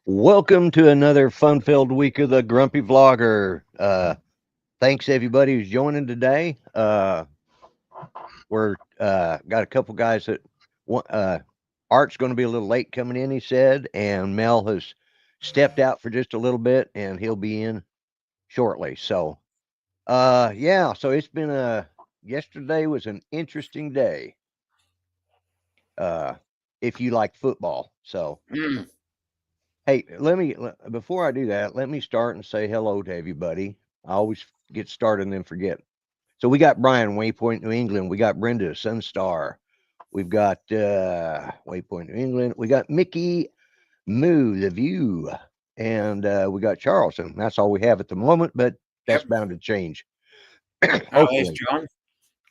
Welcome to another fun-filled week of the Grumpy Vlogger. Thanks everybody who's joining today. We're got a couple guys that Art's going to be a little late coming in, he said, and Mel has stepped out for just a little bit, and he'll be in shortly. So, yeah. So it's been yesterday was an interesting day. Uh, if you like football, so. Mm. Hey, before I do that, let me start and say hello to everybody. I always get started and then forget. So we got Bryan, Waypoint, New England. We got Brenda, Sunstar. We've got Waypoint, New England. We got Mickey, Moo, The View. And we got Charleston. That's all we have at the moment, but that's Yep. bound to change. Oh, there's Hopefully. John.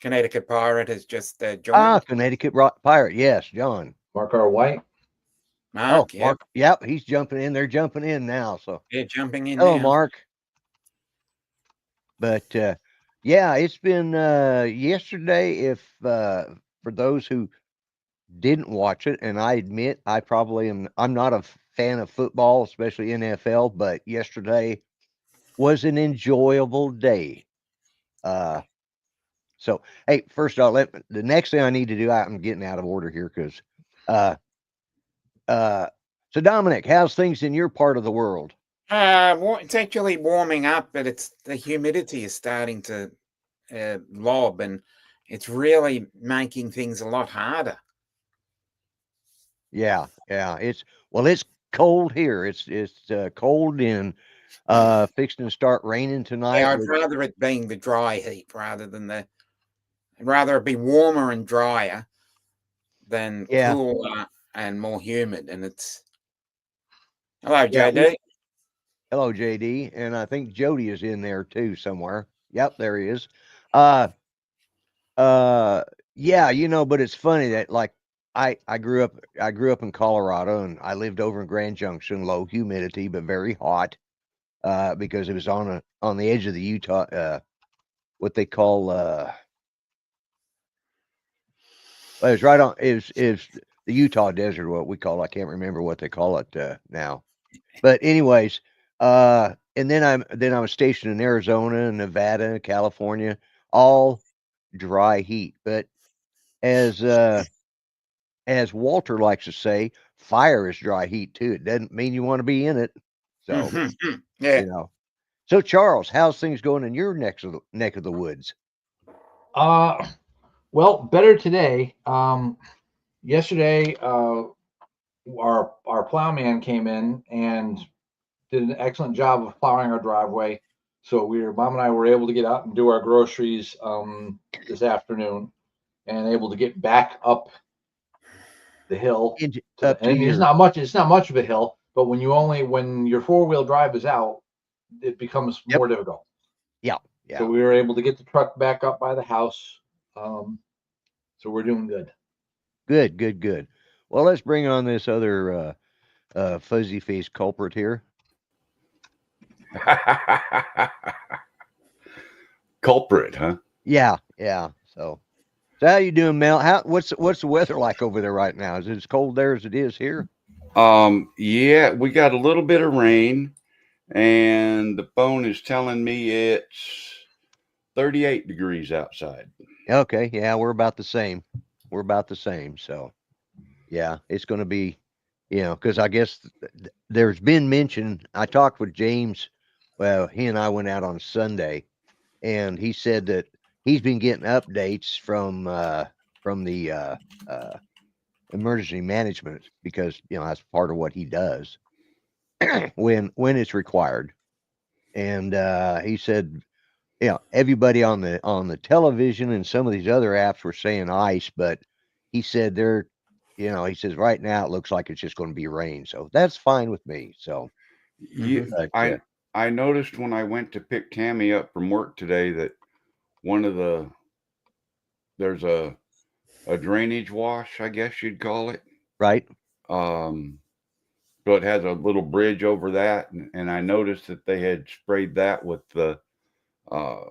Connecticut Pirate has just joined. Connecticut Pirate. Yes, John. Mark R. White. Oh, Mark, yep. Mark. Yep, he's jumping in. They're jumping in now. So, They're jumping in hello, now. Mark. But yeah, it's been yesterday. If for those who didn't watch it, and I admit I probably am, I'm not a fan of football, especially NFL, but yesterday was an enjoyable day. Uh, so hey, first off, the next thing I need to do, I'm getting out of order here because uh, uh, so Dominic, how's things in your part of the world? It's actually warming up, but it's the humidity is starting to lob, and it's really making things a lot harder. Yeah, yeah. It's cold here. It's cold and fixing to start raining tonight. Yeah, I'd rather it being the dry heat rather than I'd rather it be warmer and drier than Yeah, cooler and more humid. And it's hello, yeah. JD. Hello, JD, and I think Jody is in there too somewhere. Yep, there he is. Uh, uh, yeah. But it's funny that like I grew up in Colorado and I lived over in Grand Junction, low humidity but very hot. Because it was on the edge of the Utah. What they call well, it was right on. Is the Utah desert what we call? I can't remember what they call it now. But anyways, and then I was stationed in Arizona, Nevada, California, all dry heat. But as uh, as Walter likes to say, fire is dry heat too. It doesn't mean you want to be in it. So Yeah. you know. So Charles, how's things going in your neck of the woods? Uh, well, better today. Yesterday, our plowman came in and did an excellent job of plowing our driveway. So Mom and I were able to get out and do our groceries this afternoon, and able to get back up the hill. Up to And it's your not much. It's not much of a hill, but when your 4-wheel drive is out, it becomes yep, more difficult. yeah, So yeah. we were able to get the truck back up by the house. Um, so we're doing good. Good, good, good. Well, let's bring on this other fuzzy faced culprit here. Culprit, huh? Yeah, yeah. So how you doing, Mel? What's the weather like over there right now? Is it as cold there as it is here? Yeah, we got a little bit of rain, and the phone is telling me it's 38 degrees outside. Okay, yeah, we're about the same. We're about the same. So yeah, it's going to be, because I guess there's been mention. I talked with James. Well, he and I went out on Sunday, and he said that he's been getting updates from the uh, emergency management because that's part of what he does when it's required. And he said, everybody on the television and some of these other apps were saying ice, but he said he says right now it looks like it's just going to be rain, so that's fine with me. So, You, but I noticed when I went to pick Tammy up from work today that one of there's a drainage wash, I guess you'd call it. right, Um, so it has a little bridge over that, and I noticed that they had sprayed that with the uh,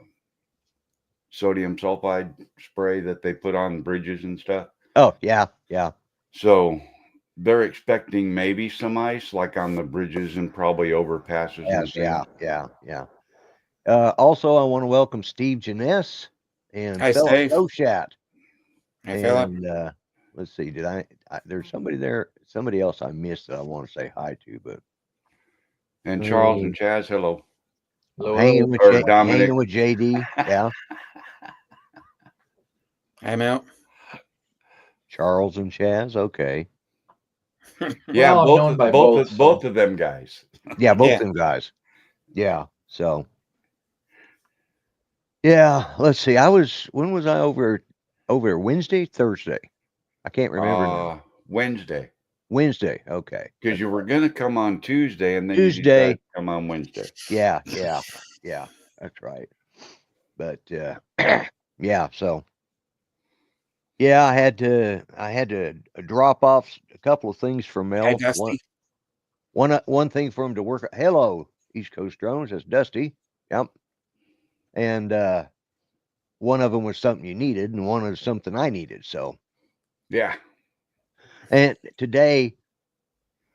sodium sulfide spray that they put on bridges and stuff. oh yeah, yeah, So they're expecting maybe some ice, like on the bridges and probably overpasses. Yes, and yeah. Also, I want to welcome Steve Janess and Hey, Philip Steve. Goshat. Hey, Philip. And let's see, did there's somebody there, somebody else I missed that I want to say hi to, but And Charles and Chaz, hello. Hello, hanging with Or Dominic. hanging with JD, yeah. Hey, Mel. Charles and Chaz, okay. Yeah, Well, I'm known by both, both of them guys. Yeah, both Yeah. them guys. Yeah, so yeah, let's see. When was I over Wednesday, Thursday? I can't remember now. Wednesday, Wednesday, okay. because you were gonna come on Tuesday, and then you Tuesday. decided to come on Wednesday. Yeah, that's right. But yeah, so yeah, I had to drop off a couple of things for Hey, Mel. Dusty. One thing for him to work. Hello, East Coast Drones. That's Dusty. Yep. And one of them was something you needed, and one was something I needed. So, Yeah. and today,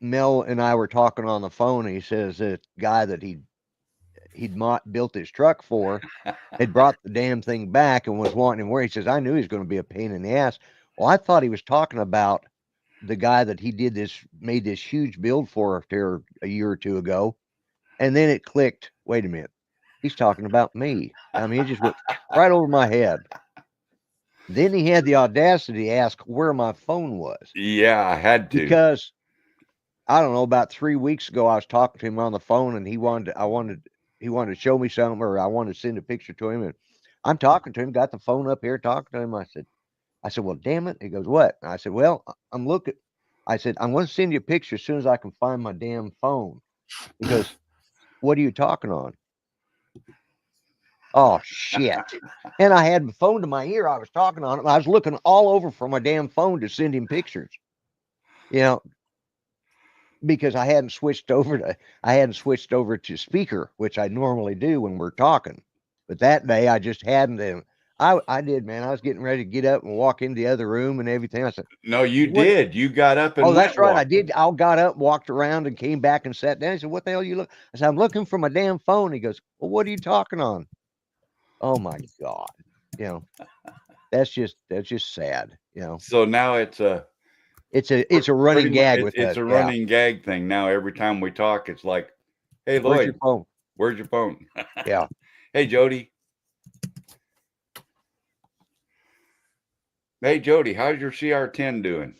Mel and I were talking on the phone, and he says that guy that he'd built his truck for had brought the damn thing back and was wanting him where he says, I knew he was going to be a pain in the ass. Well, I thought he was talking about the guy that he made this huge build for there a year or two ago. And then it clicked. Wait a minute. He's talking about me. I mean, it just went right over my head. Then he had the audacity to ask where my phone was. Yeah, I had to. Because I don't know, about 3 weeks ago, I was talking to him on the phone and he wanted to show me something, or I wanted to send a picture to him. And I'm talking to him, got the phone up here, talking to him. I said, well, damn it. He goes, what? And I said, well, I'm looking. I said, I'm going to send you a picture as soon as I can find my damn phone. He goes, what are you talking on? Oh, shit. And I had my phone to my ear. I was talking on it. I was looking all over for my damn phone to send him pictures, because I hadn't switched over to speaker, which I normally do when we're talking. But that day I just hadn't. And I did, man. I was getting ready to get up and walk into the other room and everything. I said, No, you what? did. You got up and Oh, that's right. I walking. did. I got up, walked around, and came back and sat down. He said, what the hell you look? I said, I'm looking for my damn phone. He goes, well, what are you talking on? Oh my God. That's just sad. So now it's a running gag with us. It's a running gag thing now. Every time we talk, it's like, hey, Where's Lloyd, your phone? where's your phone? Yeah. Hey, Jody. Hey, Jody, how's your CR10 doing?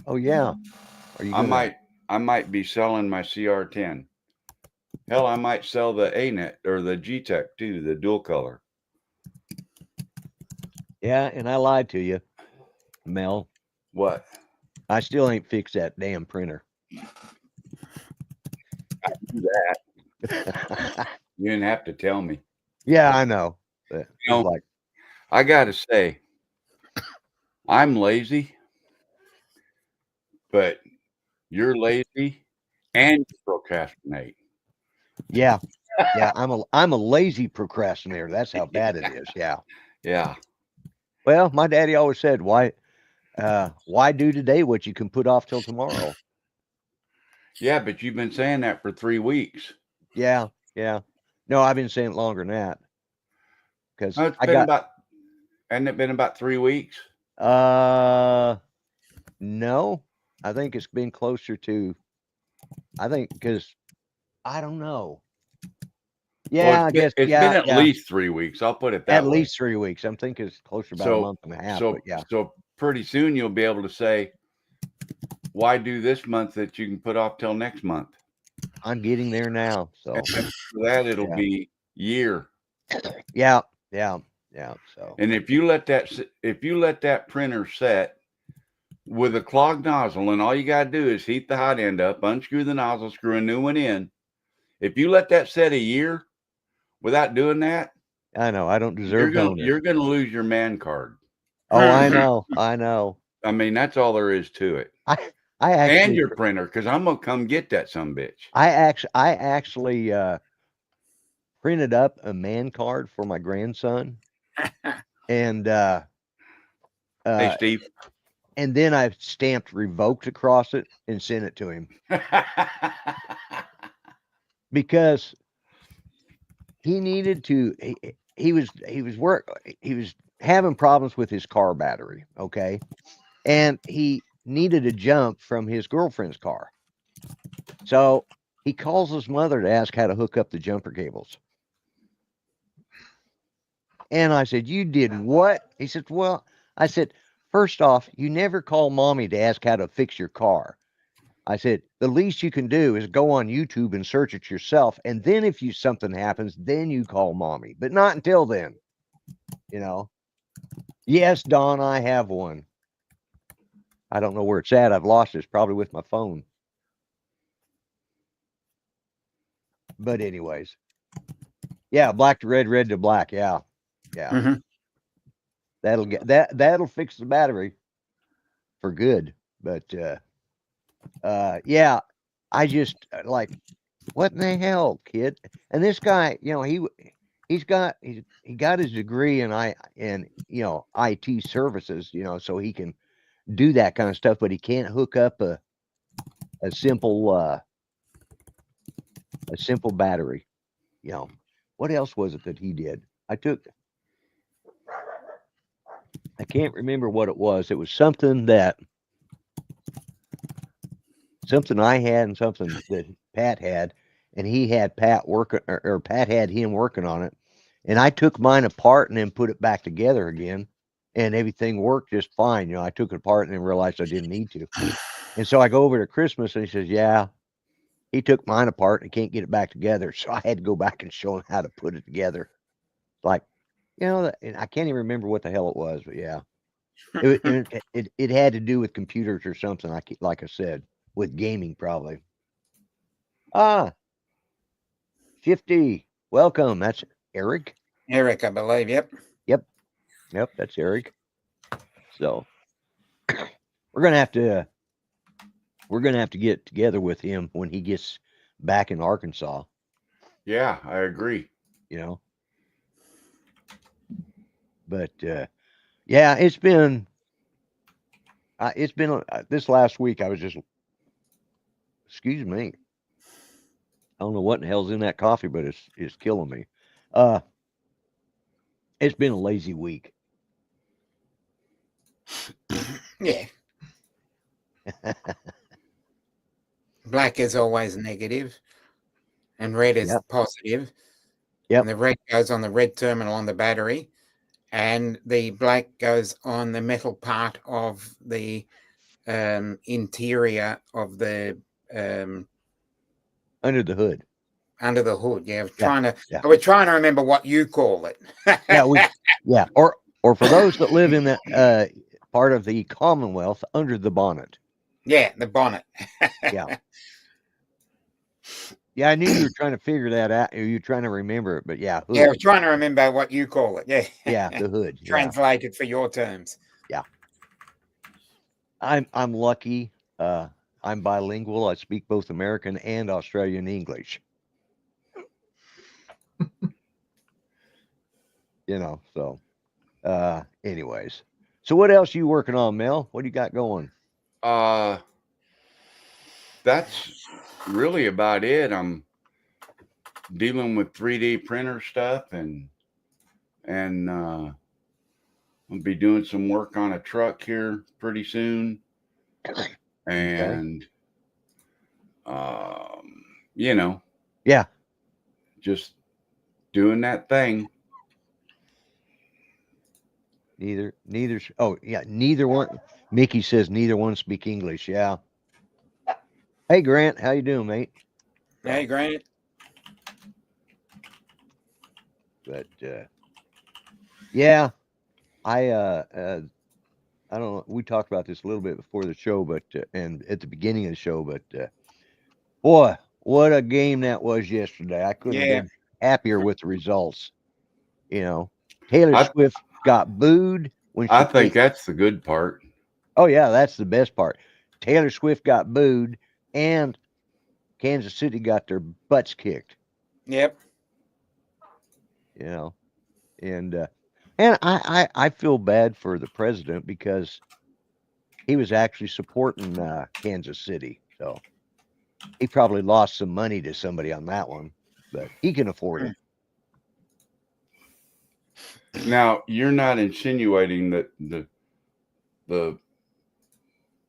Oh yeah. Are you? I might be selling my CR10. Hell, I might sell the A-Net or the G-Tech too, the dual color. Yeah, and I lied to you, Mel. What? I still ain't fixed that damn printer. I do that. You didn't have to tell me. Yeah, I know. But like, I gotta say, I'm lazy, but you're lazy and you procrastinate. yeah, I'm a lazy procrastinator. That's how bad it is. Yeah. Yeah. Well, my daddy always said, why do today what you can put off till tomorrow? Yeah, but you've been saying that for 3 weeks. Yeah. No, I've been saying it longer than that. Because hasn't it been about 3 weeks? No, I think it's been closer to. Because I don't know. Yeah, Well, I guess. It's been at least 3 weeks. I'll put it that way. At least 3 weeks. I'm thinking it's closer about a month and a half. But yeah. So pretty soon you'll be able to say, why do this month that you can put off till next month? I'm getting there now. So and for that it'll be year. Yeah. So and if you let that printer set with a clogged nozzle, and all you got to do is heat the hot end up, unscrew the nozzle, screw a new one in. If you let that set a year without doing that, I know I don't deserve bonus. You're going to lose your man card. Oh, I know. I mean, that's all there is to it. I actually, and your printer, because I'm gonna come get that sumbitch. I actually printed up a man card for my grandson, and Hey, Steve. And then I stamped revoked across it and sent it to him because he needed to. He was having problems with his car battery. Okay, and he needed a jump from his girlfriend's car. So he calls his mother to ask how to hook up the jumper cables. And I said, "You did what?" He said, "Well," I said, "First off, you never call mommy to ask how to fix your car." I said, "The least you can do is go on YouTube and search it yourself. And then if something happens, then you call mommy, but not until then, you know." Yes, Don, I have one. I don't know where it's at. I've lost it. It's probably with my phone. But anyways, yeah, black to red, red to black. Yeah. Yeah. Mm-hmm. That'll fix the battery for good. But yeah, I just like, what in the hell, kid? And this guy, he got his degree in IT services, so he can do that kind of stuff, but he can't hook up a simple battery. What else was it that he did? I can't remember what it was. It was something I had and something that Pat had, and he had Pat working, or Pat had him working on it. And I took mine apart and then put it back together again, and everything worked just fine. I took it apart and then realized I didn't need to. And so I go over to Christmas and he says, "Yeah, he took mine apart and can't get it back together." So I had to go back and show him how to put it together. Like, and I can't even remember what the hell it was, but yeah. It had to do with computers or something, like I said, with gaming probably. 50. Welcome. That's Eric. Eric, I believe. Yep. Yep, that's Eric. So we're gonna have to get together with him when he gets back in Arkansas. Yeah, I agree. But yeah, it's been this last week. I was just, excuse me. I don't know what in the hell's in that coffee, but it's killing me. It's been a lazy week. Yeah. Black is always negative, and red is positive. Yep. And the red goes on the red terminal on the battery, and the black goes on the metal part of the interior of the Under the hood. under the hood. Yeah, Yeah. I was trying to remember what you call it. Yeah, or for those that live in that part of the Commonwealth, under the bonnet. Yeah, the bonnet. Yeah. Yeah, I knew you were trying to figure that out. You were trying to remember it, but yeah, hood. Yeah, I was trying to remember what you call it. Yeah. Yeah, the hood. Translated for your terms. Yeah. I'm lucky. I'm bilingual. I speak both American and Australian English. So anyways. So what else are you working on, Mel? What do you got going? That's really about it. I'm dealing with 3D printer stuff, and I'll be doing some work on a truck here pretty soon. And yeah, just doing that thing. Neither one. Mickey says neither one speak English. Yeah. Hey Grant, how you doing, mate? Hey Grant. But yeah, I don't know. We talked about this a little bit before the show, but and at the beginning of the show, but boy, what a game that was yesterday! I couldn't have been happier with the results. Taylor Swift got booed when I think that's the good part. Oh yeah, that's the best part. Taylor Swift got booed, and Kansas City got their butts kicked. Yep. And And I feel bad for the president because he was actually supporting Kansas City. So he probably lost some money to somebody on that one, but he can afford it. Now, you're not insinuating that the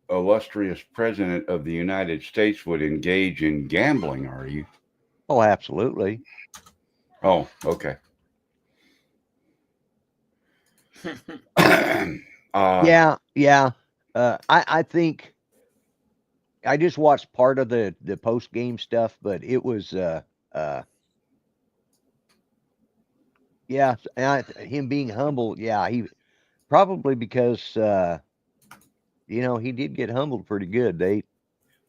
illustrious president of the United States would engage in gambling, are you? Oh, absolutely. Oh, okay. Yeah. I think I just watched part of the post game stuff, but it was yeah, him being humble. Yeah, he probably because he did get humbled pretty good.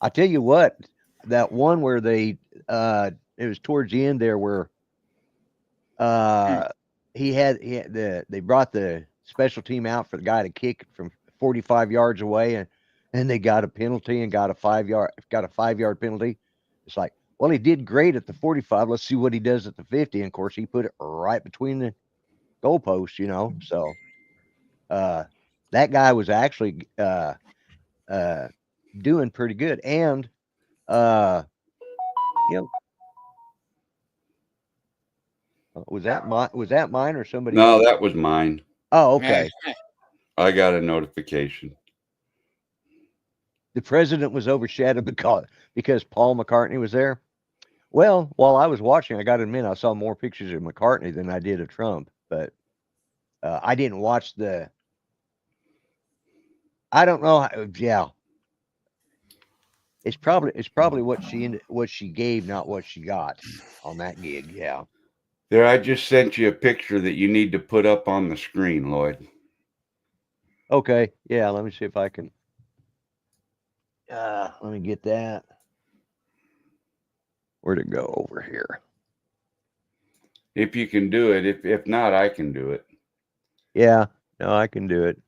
I tell you what, that one where it was towards the end there where they brought the special team out for the guy to kick from 45 yards away, and they got a penalty and got a 5-yard penalty. It's like, well, he did great at the 45. Let's see what he does at the 50. And of course, he put it right between the goalposts, So that guy was actually doing pretty good. And was that mine or somebody no, else? that was mine. Oh, okay. I got a notification. The president was overshadowed because Paul McCartney was there. Well, while I was watching, I got to admit I saw more pictures of McCartney than I did of Trump, but I didn't watch I don't know. Yeah, it's probably what she gave, not what she got on that gig. Yeah. There, I just sent you a picture that you need to put up on the screen, Lloyd. Okay. Yeah. Let me see if I can. Let me get that. Where'd it go? Over here. If you can do it. If not, I can do it. Yeah. No, I can do it.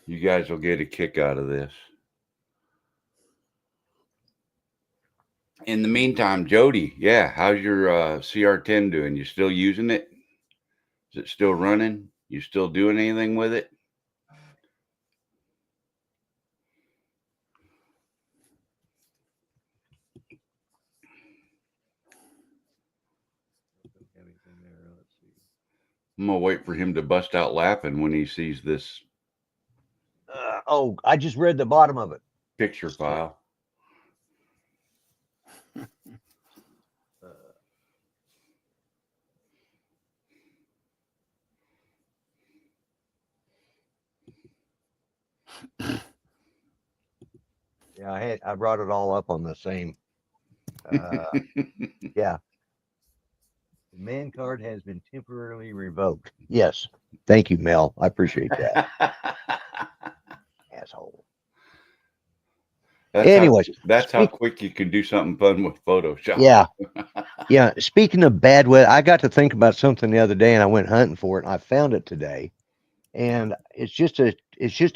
You guys will get a kick out of this. In the meantime, Jody, yeah, how's your CR10 doing? You still using it? Is it still running? You still doing anything with it? I'm gonna wait for him to bust out laughing when he sees this I just read the bottom of it. picture file. Yeah, I brought it all up on the same. Yeah. The man card has been temporarily revoked. Yes. Thank you, Mel. I appreciate that. Asshole. Anyways, that's how quick you can do something fun with Photoshop. Yeah. Yeah. Speaking of bad weather, I got to think about something the other day and I went hunting for it and I found it today. And it's just a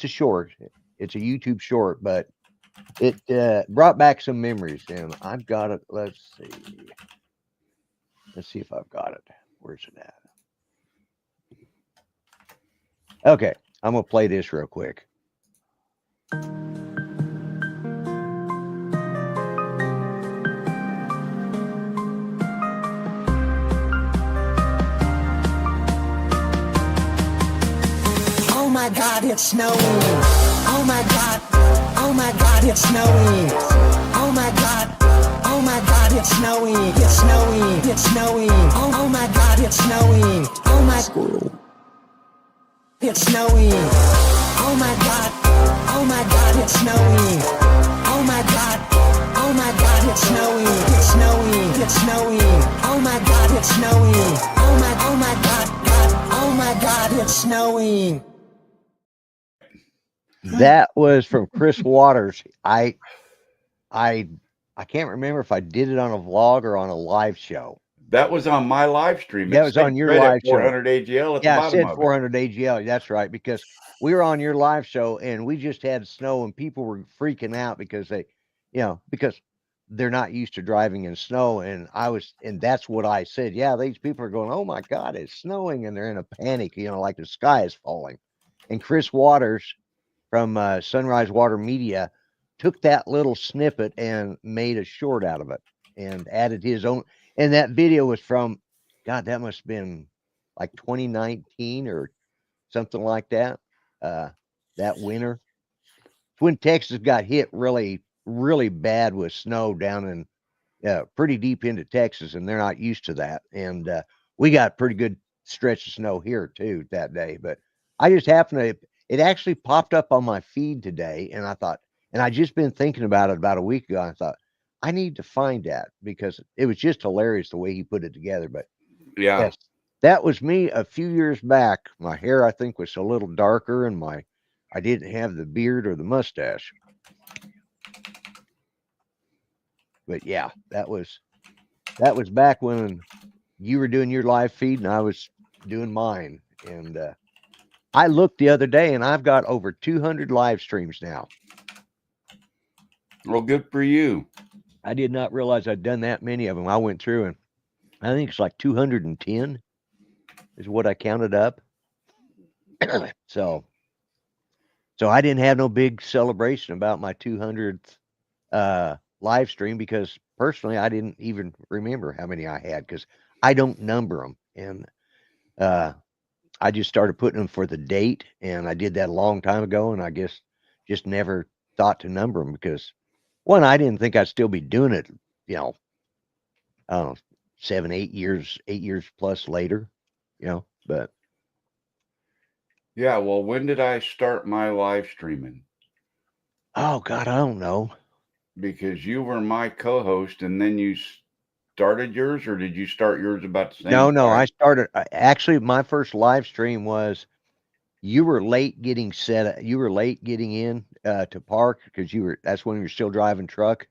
short. It's a YouTube short, but it brought back some memories. And I've got it. Let's see if I've got it. Where's it at? Okay, I'm gonna play this real quick. Oh my God, it's snowing. Oh my God. Oh my God, it's snowing. Oh my God. Oh my God, it's snowing. It's snowing. It's snowing. Oh my God, it's snowing. Oh my squirrel. It's snowing. Oh my God. Oh my God, it's snowing. Oh my God. Oh my God, it's snowing. It's snowing. It's snowing. Oh my God, it's snowing. Oh my God. Oh my God, it's snowing. That was from Chris Waters. I can't remember if I did it on a vlog or on a live show. That was on my live stream. That was on your live show. 400 AGL at the Yeah, bottom it said of 400 AGL. That's right, because we were on your live show and we just had snow and people were freaking out because because they're not used to driving in snow. And that's what I said. Yeah, these people are going, oh my God, it's snowing. And they're in a panic, like the sky is falling. And Chris Waters from Sunrise Water Media took that little snippet and made a short out of it and added his own. And that video was from, God, that must have been like 2019 or something like that. That winter, when Texas got hit really, really bad with snow down in pretty deep into Texas, and they're not used to that. And we got pretty good stretch of snow here too that day. But I just happened to, it actually popped up on my feed today, and I thought, and I just been thinking about it about a week ago. I thought I need to find that because it was just hilarious the way he put it together. But Yeah. yes, that was me a few years back. My hair, I think, was a little darker, and I didn't have the beard or the mustache. But yeah, that was back when you were doing your live feed and I was doing mine. And I looked the other day and I've got over 200 live streams now. Well, good for you. I did not realize I'd done that many of them. I went through and I think it's like 210 is what I counted up. So I didn't have no big celebration about my 200th live stream because personally I didn't even remember how many I had because I don't number them. And I just started putting them for the date, and I did that a long time ago, and I guess just never thought to number them because one, I didn't think I'd still be doing it, I don't know, 8 years plus later, but Yeah. Well, when did I start my live streaming? oh God, I don't know. Because you were my co-host and then you started yours, or did you start yours about the same No, time? I started, actually, my first live stream was you were late getting you were late getting in to park because that's when you were still driving truck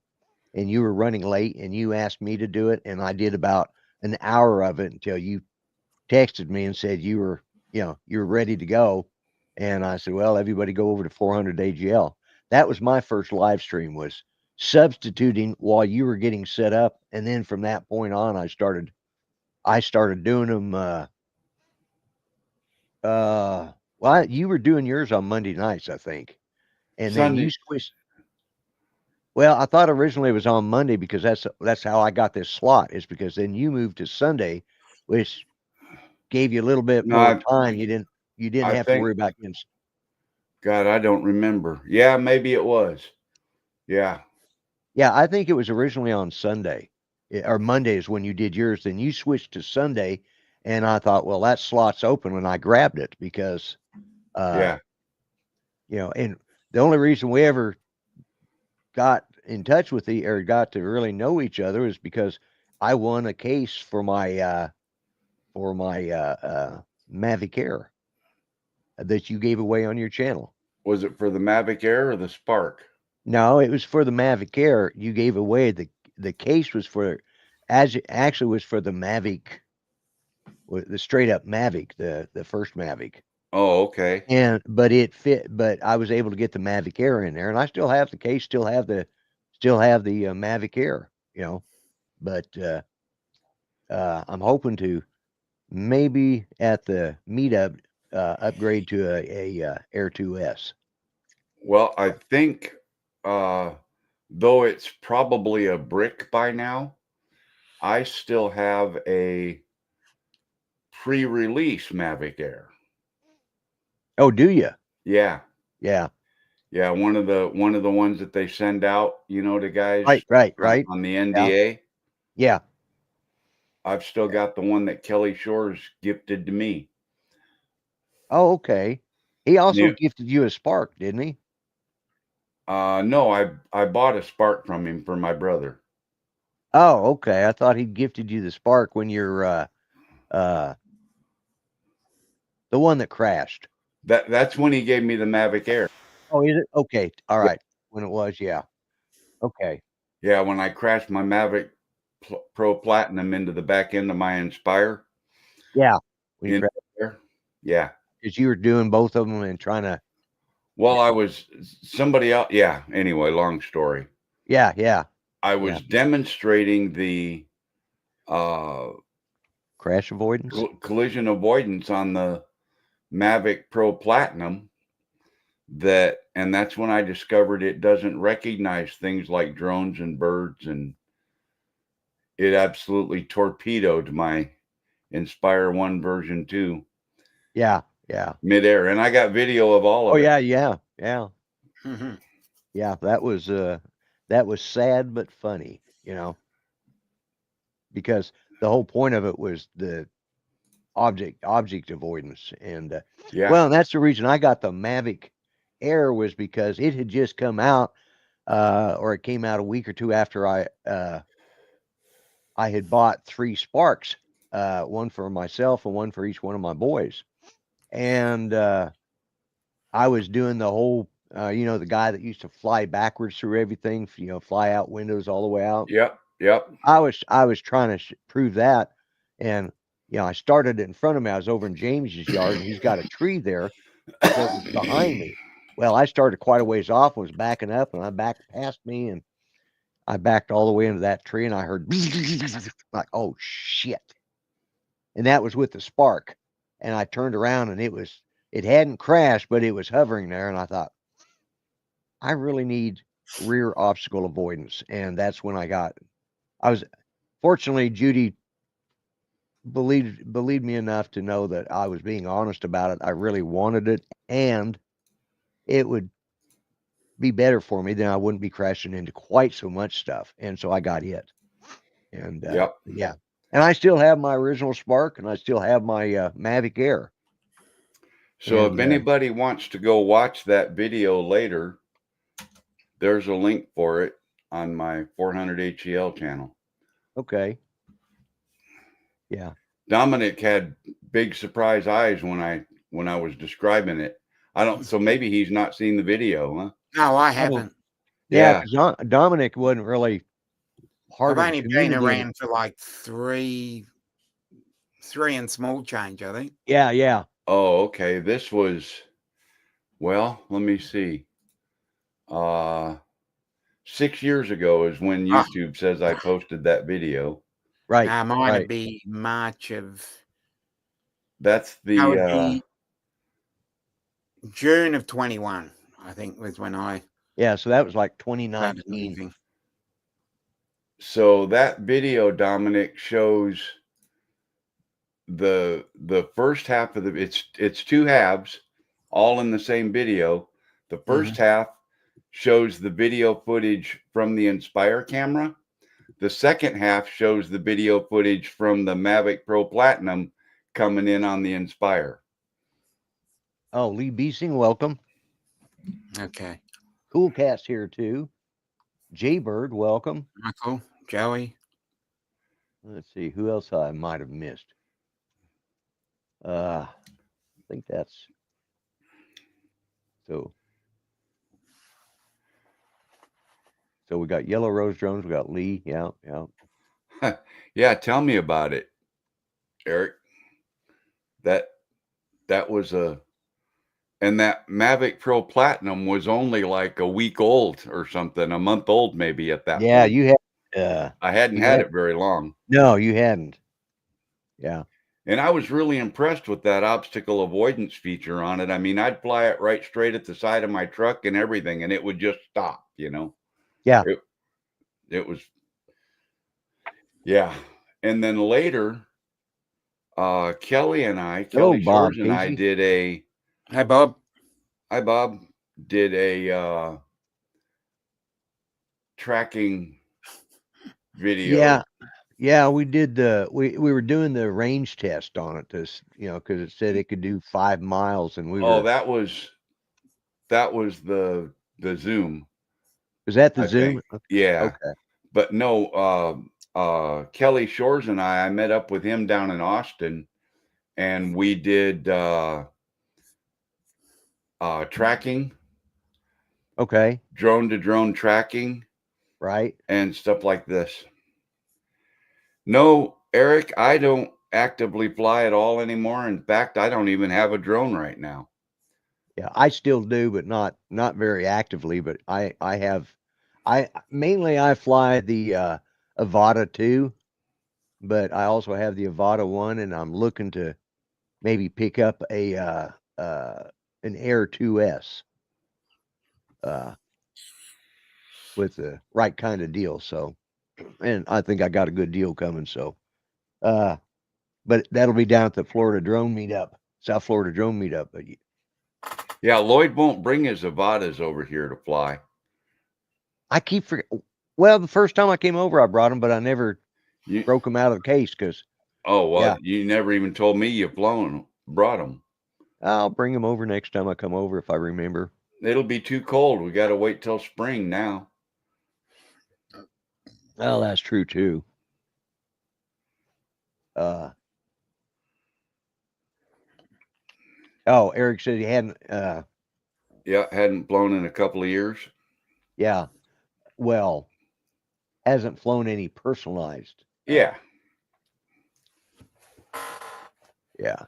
and you were running late and you asked me to do it. And I did about an hour of it until you texted me and said you were ready to go. And I said, well, everybody go over to 400 AGL. That was my first live stream, was substituting while you were getting set up. And then from that point on, I started doing them, well, you were doing yours on Monday nights, I think. And then you Sunday. switched. Well, I thought originally it was on Monday because that's how I got this slot, is because then you moved to Sunday, which gave you a little bit No, more time. You didn't I have to think- worry about getting. God, I don't remember. Yeah, maybe it was. Yeah. Yeah, I think it was originally on Sunday or Monday is when you did yours. Then you switched to Sunday, and I thought, well, that slot's open, and I grabbed it because, Yeah. and the only reason we ever got in touch with or got to really know each other is because I won a case for my Mavic Air that you gave away on your channel. Was it for the Mavic Air or the Spark? No, it was for the Mavic Air. You gave away the case was for, actually was for the Mavic, the straight up Mavic, the first Mavic. Oh, okay. But it fit, but I was able to get the Mavic Air in there, and I still have the case, still have the Mavic Air, but I'm hoping to maybe at the meetup upgrade to a Air 2S. Well, I think though it's probably a brick by now, I still have a pre-release Mavic Air. Oh, do you? Yeah. Yeah. Yeah, one of the ones that they send out, to guys Right. on the NDA. Yeah. I've still got the one that Kelly Shores gifted to me. Oh, okay. He also Yeah. gifted you a Spark, didn't he? No, I bought a Spark from him for my brother. Oh, okay. I thought he gifted you the Spark when you're the one that crashed. That's when he gave me the Mavic Air. Oh, is it? Okay. All right. When it was, yeah. Okay. Yeah, when I crashed my Mavic Pro Platinum into the back end of my Inspire. Yeah. When you In there. Yeah. because you were doing both of them and trying to. Well, I was somebody else. Yeah. Anyway, long story. Yeah. I was demonstrating the Crash avoidance. collision avoidance on the Mavic Pro Platinum, and that's when I discovered it doesn't recognize things like drones and birds, and it absolutely torpedoed my Inspire 1 version 2 Yeah. midair, and I got video of all of it. Yeah. Mhm. Yeah, that was sad but funny, because the whole point of it was the object avoidance, and Yeah. well, and that's the reason I got the Mavic Air, was because it had just come out, or it came out a week or two after I had bought 3 Sparks, one for myself and one for each one of my boys, and I was doing the whole, the guy that used to fly backwards through everything, fly out windows all the way out. Yep. I was trying to prove that, and I started it in front of me. I was over in James's yard, and he's got a tree there, so it was behind me. Well, I started quite a ways off and was backing up, and I backed past me, and I backed all the way into that tree, and I heard like, oh shit, and that was with the Spark, and I turned around, and it hadn't crashed, but it was hovering there, and I thought, I really need rear obstacle avoidance, and that's when fortunately, Judy believed me enough to know that I was being honest about it. I really wanted it, and it would be better for me. Then I wouldn't be crashing into quite so much stuff, and so I got it. And Yep. yeah, and I still have my original Spark, and I still have my Mavic Air. So And, if anybody wants to go watch that video later, there's a link for it on my 400 HEL channel. Okay. Yeah. Dominic had big surprise eyes when I was describing it. So maybe he's not seen the video, huh? No, I haven't. Yeah, 'cause Dominic wasn't really hard I've of only been communicating. around for like three and small change, I think. Yeah. Oh, okay. This was, well, let me see. 6 years ago is when YouTube says I posted that video. Right. Mine right. would be March of. That's That would the be June of 21, I think, was when I Yeah, so that was like started 2019. moving. so that video, Dominic, shows the first half of it's 2 halves, all in the same video. The first half shows the video footage from the Inspire camera. The second half shows the video footage from the Mavic Pro Platinum coming in on the Inspire. Oh, Lee Beesing, welcome. Okay. Cool Cat's here too. Jaybird, welcome. Michael, Joey. Let's see who else I might have missed. I think that's so. So we got Yellow Rose Drones. We got Lee. Yeah. Yeah, tell me about it, Eric. That was and that Mavic Pro Platinum was only like a week old or something, a month old maybe at that Yeah, point. you had. I hadn't had it very long. No, you hadn't. Yeah. And I was really impressed with that obstacle avoidance feature on it. I mean, I'd fly it right straight at the side of my truck and everything, and it would just stop, Yeah. It was, yeah. And then later, Kelly Bob, Shores and I Casey. did a, Hi, Bob. hi, Bob, did a tracking video. Yeah, we did we were doing the range test on it to, because it said it could do 5 miles, and we were. That was the Zoom. Was that the I Zoom? think. Yeah. Okay. But no, Kelly Shores and I met up with him down in Austin, and we did tracking. Okay. Drone to drone tracking. Right. And stuff like this. No, Eric, I don't actively fly at all anymore. In fact, I don't even have a drone right now. Yeah, I still do, but not very actively. But I I fly the Avata 2, but I also have the Avata 1, and I'm looking to maybe pick up an Air 2S with the right kind of deal. So, and I think I got a good deal coming. So, but that'll be down at the Florida Drone Meetup, South Florida Drone Meetup. But Yeah, Lloyd won't bring his Avatas over here to fly. I keep forgetting. Well, the first time I came over, I brought them, but I never broke them out of the case because. Oh, well, Yeah. you never even told me you brought them. I'll bring them over next time I come over if I remember. It'll be too cold. We got to wait till spring now. Well, that's true too. Eric said he hadn't. Yeah, hadn't flown in a couple of years. Yeah. Well, hasn't flown any personalized. Yeah. Yeah.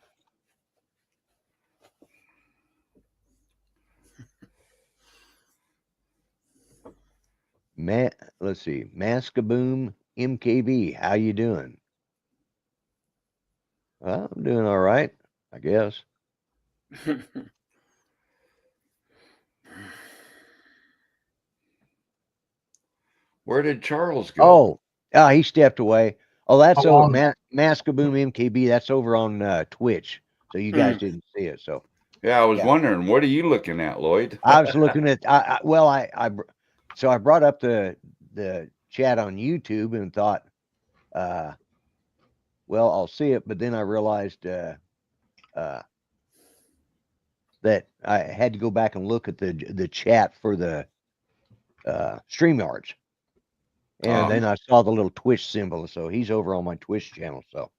Let's see. Maskaboom MKB. How you doing? Well, I'm doing all right, I guess. Where did Charles go? He stepped away. Oh, that's Oh, Maskaboom MKB. That's over on Twitch. So you guys didn't see it. So Yeah, I was wondering, what are you looking at, Lloyd? I was looking at. So I brought up the chat on YouTube and thought, well, I'll see it, but then I realized that I had to go back and look at the chat for the StreamYards. And then I saw the little Twitch symbol. So he's over on my Twitch channel. So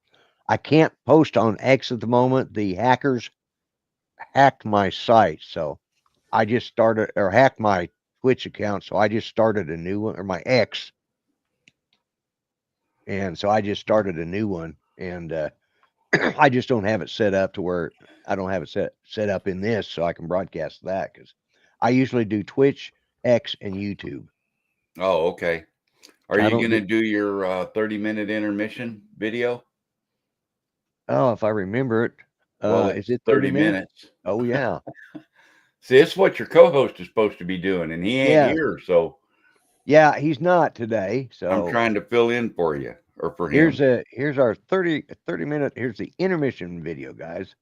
I can't post on X at the moment. The hackers hacked my site. So I just started, or hacked my Twitch account. So I just started a new one, or my X. And so I just started a new one. And I just don't have it set up to where I don't have it set up in this so I can broadcast that, because I usually do Twitch, X, and YouTube. Oh, okay. Are I you don't going to do your 30-minute intermission video? Oh, if I remember it. Well, Is it 30 30 minutes? Oh, yeah. See, it's what your co-host is supposed to be doing, and he ain't here, so Yeah, he's not today. So I'm trying to fill in for you, or for him. Here's our 30 minute. Here's the intermission video, guys.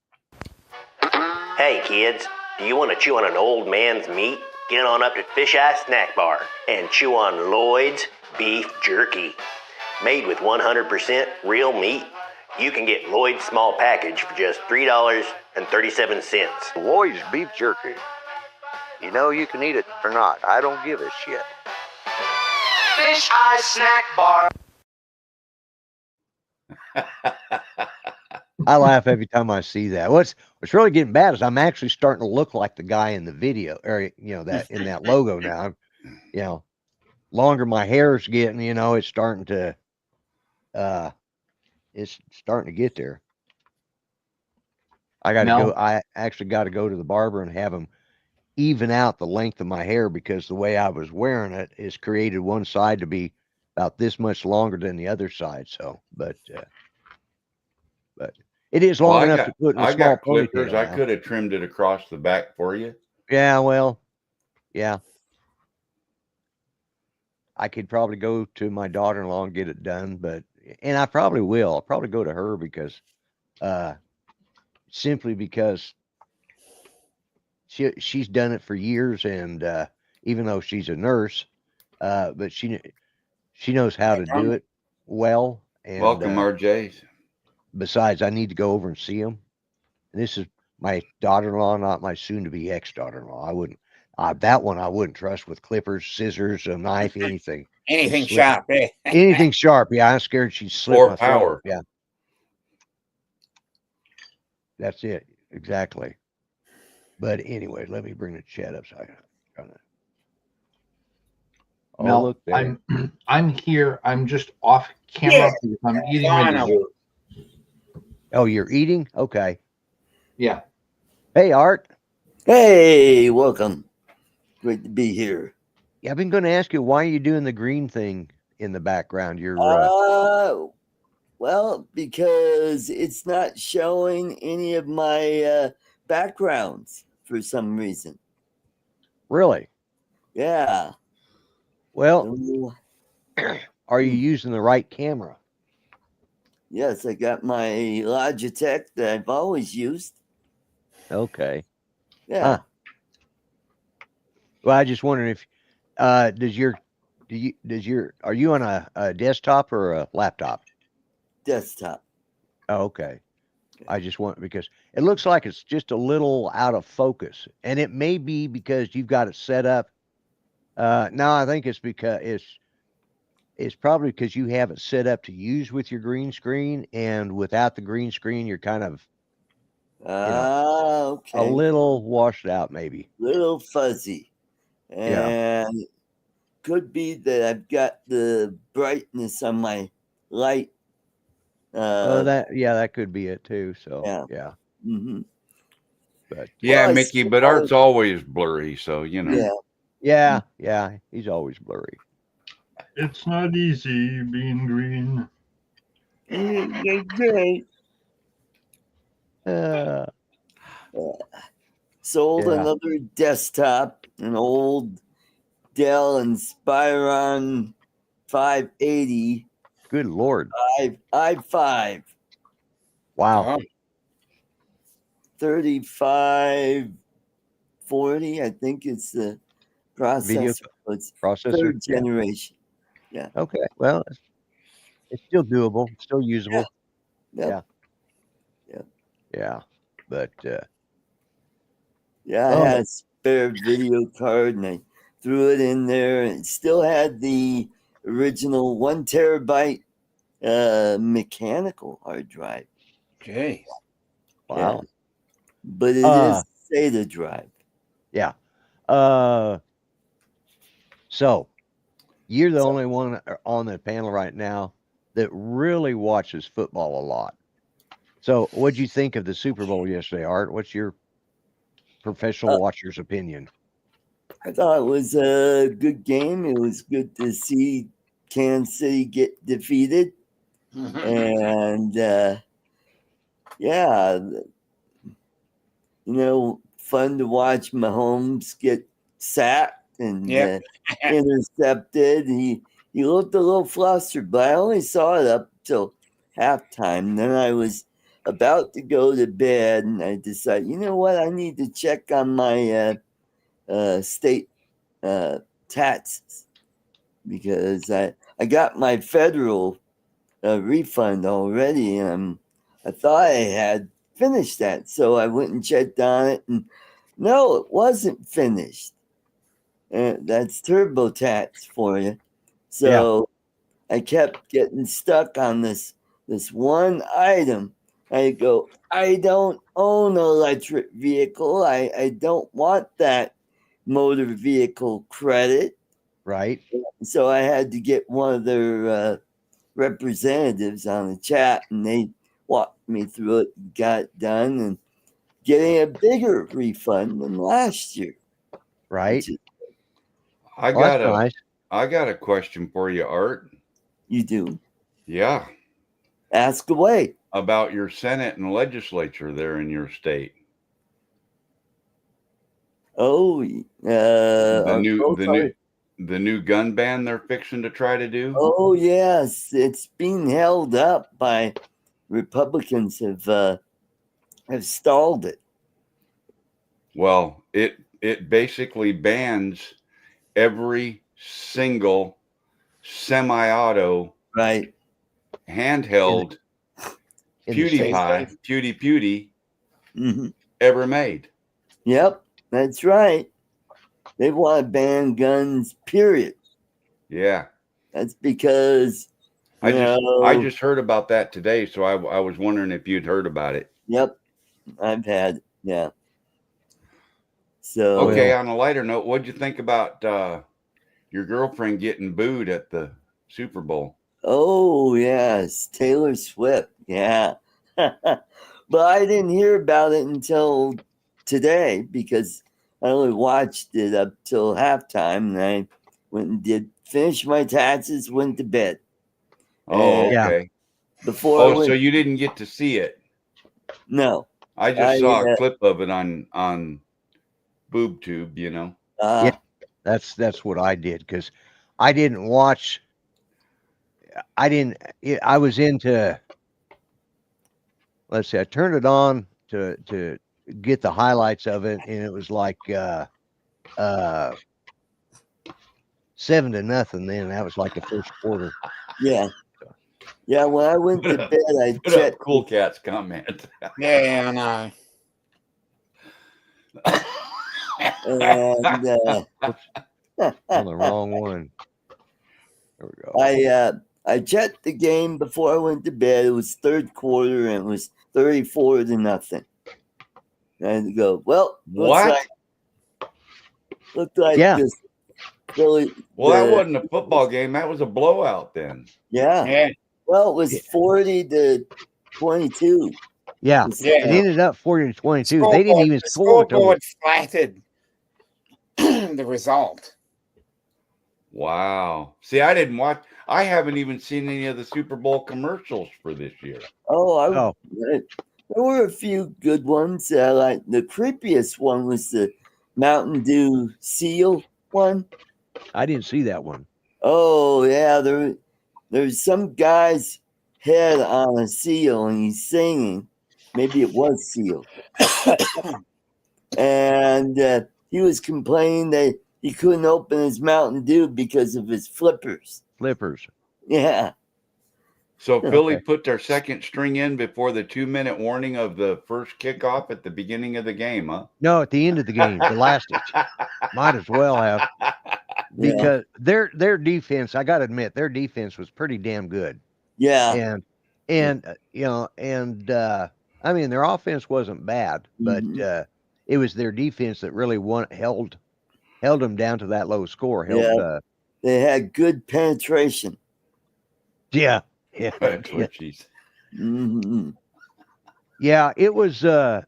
Hey kids, do you want to chew on an old man's meat? Get on up to Fish Eye Snack Bar and chew on Lloyd's Beef Jerky. Made with 100% real meat. You can get Lloyd's small package for just $3.37. Lloyd's Beef Jerky. You know you can eat it or not. I don't give a shit. Fish Eye Snack Bar. I laugh every time I see that. What's really getting bad is I'm actually starting to look like the guy in the video, or that in that logo now. Longer my hair's getting, it's starting to get there. I got to go. I actually got to go to the barber and have him even out the length of my hair, because the way I was wearing it is created one side to be about this much longer than the other side. So, but it is long enough to put in a small clippers. ponytail. I could have trimmed it across the back for you. Yeah, well, yeah. I could probably go to my daughter-in-law and get it done, and I probably will. I'll probably go to her because, simply because she's done it for years, and even though she's a nurse, but she knows how to do it well. And welcome, RJ. Besides, I need to go over and see him. And this is my daughter-in-law, not my soon-to-be ex-daughter-in-law. I wouldn't. That one I wouldn't trust with clippers, scissors, a knife, anything. Anything sharp, eh? Anything sharp. Yeah, I'm scared she'd slip Or my power. throat. Yeah. That's it. Exactly. But anyway, let me bring the chat up so I can. Mel, Look there. I'm here. I'm just off camera because I'm eating my dessert. Oh, you're eating? Okay. Yeah. Hey, Art. Hey, welcome. Great to be here. I've been going to ask you, why are you doing the green thing in the background? You're Well, because it's not showing any of my backgrounds for some reason. really Yeah. well. Ooh, Are you using the right camera? yes, I got my Logitech that I've always used. Okay. Yeah. Huh. Well, I just wondering if are you on a desktop or a laptop? Desktop. Oh, okay. I just want, because it looks like it's just a little out of focus, and it may be because you've got it set up. No, I think it's because it's probably because you have it set up to use with your green screen, and without the green screen, you're kind of a Okay. little washed out, maybe. Little fuzzy. Yeah. And could be that I've got the brightness on my light. That could be it too. So Yeah. yeah, Mm-hmm. but Yeah, Well, I Mickey, still but have- Art's always blurry, so you know. Yeah. yeah, he's always blurry. It's not easy being green. Great. Uh, Sold Yeah. another desktop, an old Dell Inspiron 580 Good Lord. i5 Wow. Oh, 3540. I think it's the Video processor. It's processor. third Yeah. generation. Okay. Well, it's still doable, still usable. Yep. Yeah. But Yeah, I Oh. had a spare video card and I threw it in there, and it still had the original 1 terabyte mechanical hard drive. geez. wow. But it Uh, is SATA drive. Yeah. So you're the only one on the panel right now that really watches football a lot. So what'd you think of the Super Bowl yesterday, Art? What's your professional watcher's opinion? I thought it was a good game. It was good to see Kansas City get defeated. And yeah, fun to watch Mahomes get sacked and Yep. intercepted. He looked a little flustered, but I only saw it up till halftime. Then I was about to go to bed, and I decided, you know what, I need to check on my state taxes, because I got my federal refund already, and I thought I had finished that, so I went and checked on it, and no, it wasn't finished. That's TurboTax for you. So I kept getting stuck on this one item. I go, I don't own an electric vehicle. I don't want that motor vehicle credit. Right. So I had to get one of their representatives on the chat, and they walked me through it, got it done, and getting a bigger refund than last year. Right. I Well, got that's nice. I got a question for you, Art. You do. Yeah, Ask away. about your Senate and legislature there in your state. Oh, The new gun ban they're fixing to try to do. Oh yes, it's being held up by Republicans. Have stalled it. Well, it basically bans every single semi-auto Right. handheld In the state. PewDiePie Mm-hmm. ever made. Yep, that's right. They want to ban guns. Period. Yeah, That's because I just heard about that today, so I was wondering if you'd heard about it. Yep, I've had So Okay, on a lighter note, what'd you think about your girlfriend getting booed at the Super Bowl? Oh yes, Taylor Swift. Yeah, but I didn't hear about it until today, because I only watched it up till halftime, and I went and finished my taxes, went to bed. Oh, And Yeah. okay. before I Oh, went, so you didn't get to see it. no. I just saw a clip of it on BoobTube, you know. Yeah. That's what I did, because I didn't watch. I was into. Let's see. I turned it on to get the highlights of it, and it was like 7-0. Then that was like the first quarter. Yeah. Yeah, when I went to bed, I Put up checked. Cool Cat's comment. Yeah, I know. And On the wrong one. There we go. I checked the game before I went to bed. It was third quarter, and it was 34-0. And go, well, What? Looked like Yeah. this. Really, Well, that wasn't a football game. That was a blowout then. Yeah. Yeah. Well, it was 40-22. Yeah. Yeah. It ended up 40-22. They didn't even The score until scoreboard flattered the result. Wow. See, I didn't watch. I haven't even seen any of the Super Bowl commercials for this year. Oh. There were a few good ones. Like the creepiest one was the Mountain Dew seal one. I didn't see that one. Oh yeah, there's some guy's head on a seal and he's singing. Maybe it was seal. And he was complaining that he couldn't open his Mountain Dew because of his flippers. Yeah. So Philly put their second string in before the 2-minute warning of the first kickoff at the beginning of the game, huh? No, at the end of the game, the last. Might as well have, because their defense. I got to admit, their defense was pretty damn good. Yeah. And I mean, their offense wasn't bad, but it was their defense that really held them down to that low score. They had good penetration. Yeah. Mm-hmm. Yeah, it was a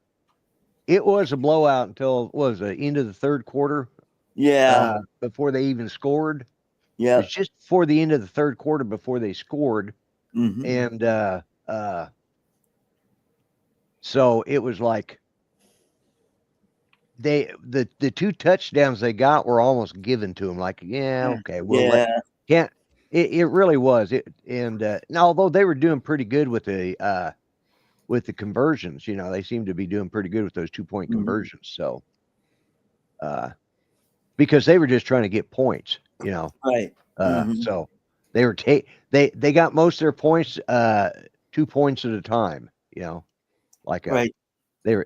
blowout until the end of the third quarter. Yeah. Before they even scored. Yeah. It's just before the end of the third quarter before they scored. Mm-hmm. And so it was like the 2 touchdowns they got were almost given to them. Like, yeah, okay, well, it really was. Although they were doing pretty good with the conversions, they seemed to be doing pretty good with those 2-point conversions. So, because they were just trying to get points, Right. So they were they got most of their points 2 points at a time, like right. They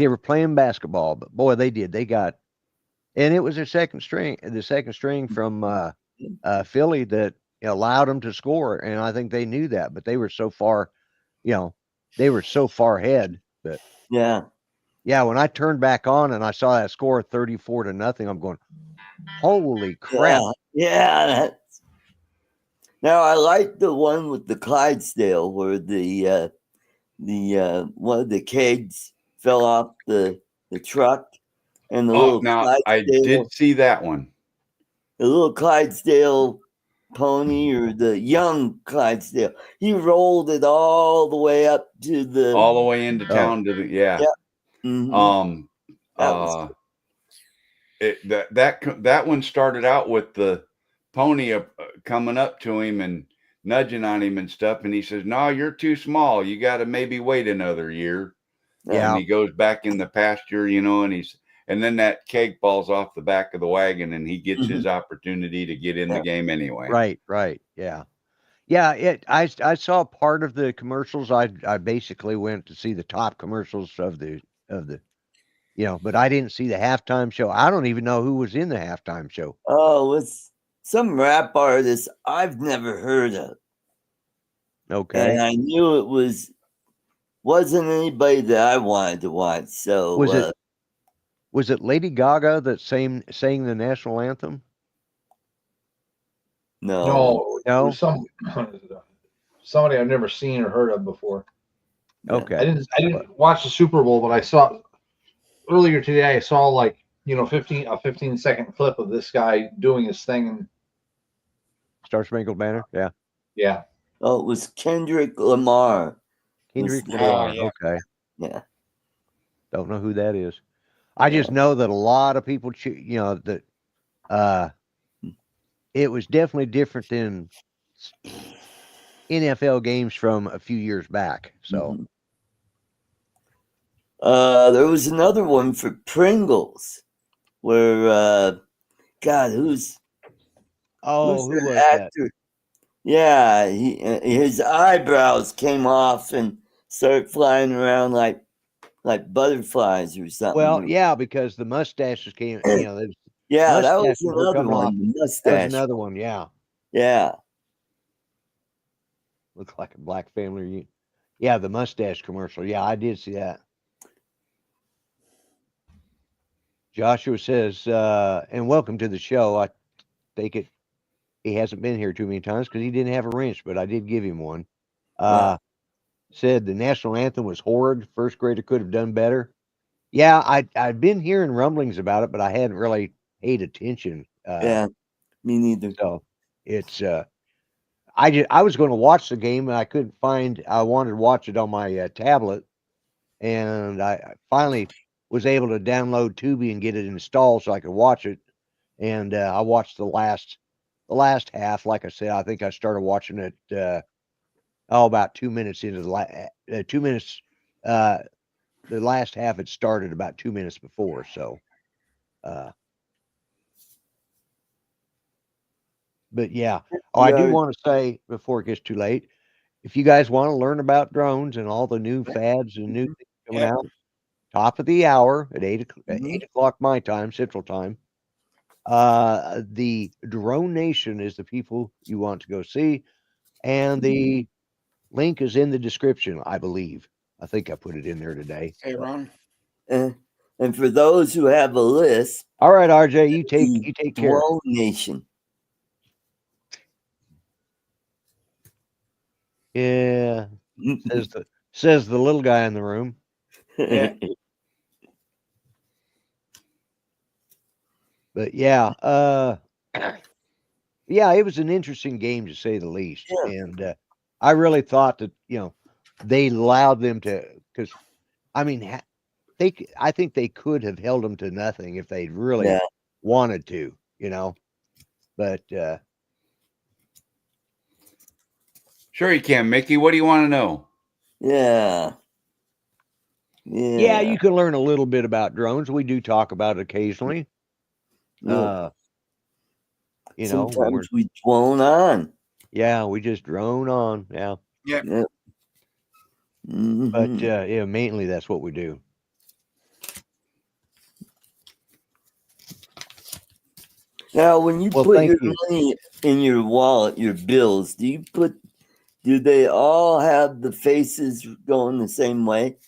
were playing basketball, but boy, they got, and it was the second string from Philly that allowed them to score, and I think they knew that, but they were so far, ahead. But yeah, when I turned back on and I saw that score 34-0, I'm going, holy crap! Yeah. Now I like the one with the Clydesdale where the one of the kegs fell off the truck, and the little I did see that one. The little Clydesdale pony, or the young Clydesdale, he rolled it all the way up to all the way into town to the Mm-hmm. That one started out with the pony coming up to him and nudging on him and stuff, and he says, "No, you're too small. You got to maybe wait another year." Yeah. And he goes back in the pasture, and then that keg falls off the back of the wagon, and he gets his opportunity to get in the game anyway. Right. Yeah. I saw part of the commercials. I basically went to see the top commercials of the but I didn't see the halftime show. I don't even know who was in the halftime show. Oh, it's some rap artist I've never heard of. Okay. And I knew it wasn't anybody that I wanted to watch. So was it Lady Gaga that sang the national anthem? No. It was somebody I've never seen or heard of before. Okay. I didn't watch the Super Bowl, but I saw earlier today. I saw a 15-second clip of this guy doing his thing, and Star Spangled Banner. Yeah. yeah, Oh, it was Kendrick Lamar. Kendrick Was- Lamar. yeah. Okay. Yeah. Don't know who that is. I just Yeah. know that a lot of people, that it was definitely different than NFL games from a few years back. So, Mhm. There was another one for Pringles where God, who's oh, who that was that? actor? Yeah, his eyebrows came off and started flying around like butterflies or something. Well, yeah, because the mustaches came, Yeah, that was mustaches were another coming off. one. The That was mustache. another one. Yeah. Yeah. Looked like a black family reunion. Yeah, the mustache commercial. Yeah, I did see that. Joshua says, and welcome to the show. I take it he hasn't been here too many times because he didn't have a wrench, but I did give him one. Said the national anthem was horrid. First grader could have done better. Yeah, I'd been hearing rumblings about it, but I hadn't really paid attention. Yeah. Me neither. So it's I was going to watch the game and I couldn't find. I wanted to watch it on my tablet, and I finally was able to download Tubi and get it installed so I could watch it. And I watched the last half. Like I said, I think I started watching it about 2 minutes into the 2 minutes. The last half had started about 2 minutes before. So, but yeah. Oh, I do Yeah. want to say before it gets too late, if you guys want to learn about drones and all the new fads and new things coming Yeah. out, top of the hour at 8 Mhm. o'clock my time, Central Time. The Drone Nation is the people you want to go see, and the link is in the description, I believe. I think I put it in there today. Hey, Ron. And for those who have a list, All right, RJ, you the take care. Drone Nation. Yeah, says the little guy in the room. Yeah. But yeah, yeah, it was an interesting game to say the least. Yeah. And I really thought that they allowed them to, because I mean I think they could have held them to nothing if they'd really Yeah. wanted to, but Sure you can, Mickey. What do you want to know? Yeah. yeah, you can learn a little bit about drones. We do talk about it occasionally. Yeah. When Sometimes we drone on. yeah, we just drone on. Yeah. Yeah. Yeah. But Mhm. yeah, mainly that's what we do. Now, when you Well, put thank your you. money in your wallet, your bills, do they all have the faces going the same way?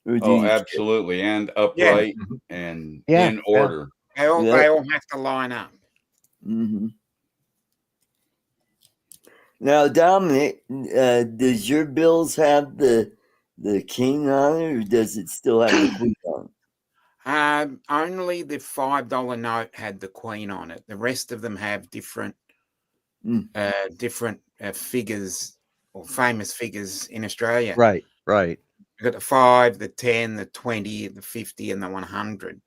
Or do Oh, you absolutely. And upright and Yeah, in yeah. order. They all Yeah. have to line up. Mm-hmm. Now, Dominic, does your bills have the king on it, or does it still have the queen on it? Only the $5 note had the Queen on it. The rest of them have different figures or famous figures in Australia. Right. You've got the 5, the 10, the 20, the 50, and the 100.